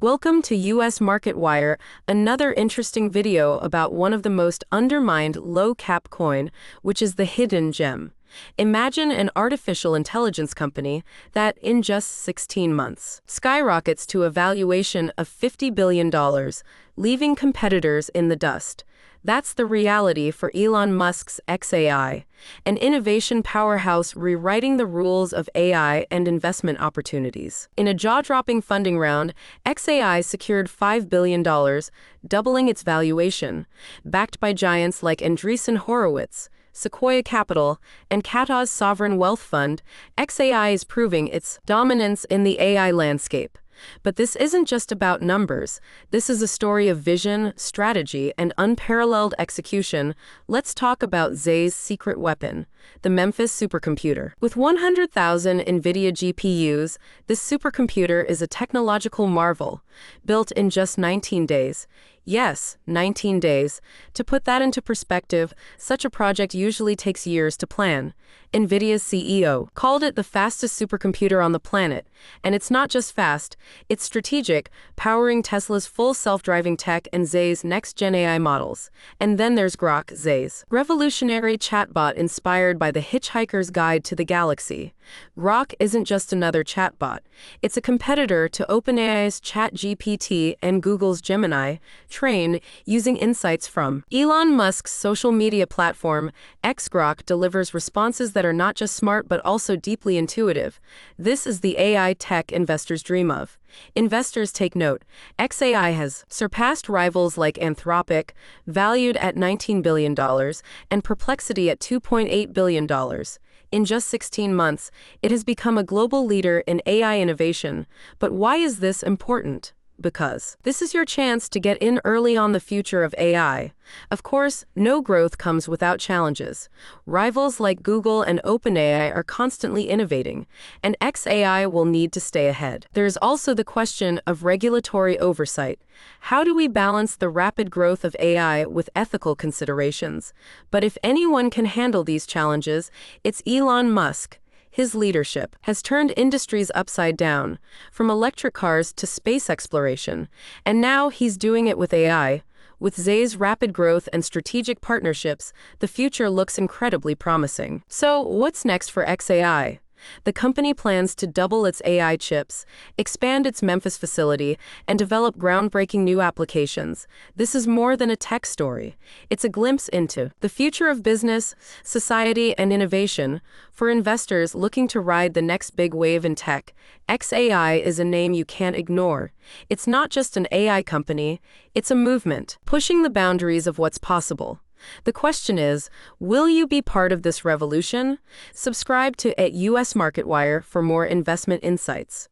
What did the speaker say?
Welcome to US Market Wire, another interesting video about one of the most undermined low-cap coin, which is the hidden gem. Imagine an artificial intelligence company that, in just 16 months, skyrockets to a valuation of $50 billion, leaving competitors in the dust. That's the reality for Elon Musk's xAI, an innovation powerhouse rewriting the rules of AI and investment opportunities. In a jaw-dropping funding round, xAI secured $5 billion, doubling its valuation. Backed by giants like Andreessen Horowitz, Sequoia Capital, and Qatar's sovereign wealth fund, xAI is proving its dominance in the AI landscape. But this isn't just about numbers. This is a story of vision, strategy, and unparalleled execution. Let's talk about Xai's secret weapon, the Memphis supercomputer. With 100,000 NVIDIA GPUs, this supercomputer is a technological marvel, built in just 19 days. Yes, 19 days. To put that into perspective, such a project usually takes years to plan. NVIDIA's CEO called it the fastest supercomputer on the planet. And it's not just fast, it's strategic, powering Tesla's full self-driving tech and Xai's next-gen AI models. And then there's Grok, Xai's revolutionary chatbot inspired by the Hitchhiker's Guide to the Galaxy. Grok isn't just another chatbot. It's a competitor to OpenAI's ChatGPT and Google's Gemini, trained using insights from Elon Musk's social media platform. Grok delivers responses that are not just smart but also deeply intuitive. This is the AI tech investors dream of. Investors take note. xAI has surpassed rivals like Anthropic, valued at $19 billion, and Perplexity at $2.8 billion. In just 16 months, it has become a global leader in AI innovation. But why is this important? Because this is your chance to get in early on the future of AI. Of course, no growth comes without challenges. Rivals like Google and OpenAI are constantly innovating, and xAI will need to stay ahead. There is also the question of regulatory oversight. How do we balance the rapid growth of AI with ethical considerations? But if anyone can handle these challenges, it's Elon Musk. His leadership has turned industries upside down, from electric cars to space exploration. And now he's doing it with AI. With Xai's rapid growth and strategic partnerships, the future looks incredibly promising. So, what's next for xAI? The company plans to double its AI chips, expand its Memphis facility, and develop groundbreaking new applications. This is more than a tech story. It's a glimpse into the future of business, society, and innovation. For investors looking to ride the next big wave in tech, xAI is a name you can't ignore. It's not just an AI company, it's a movement, pushing the boundaries of what's possible. The question is, will you be part of this revolution? Subscribe to US Market Wire for more investment insights.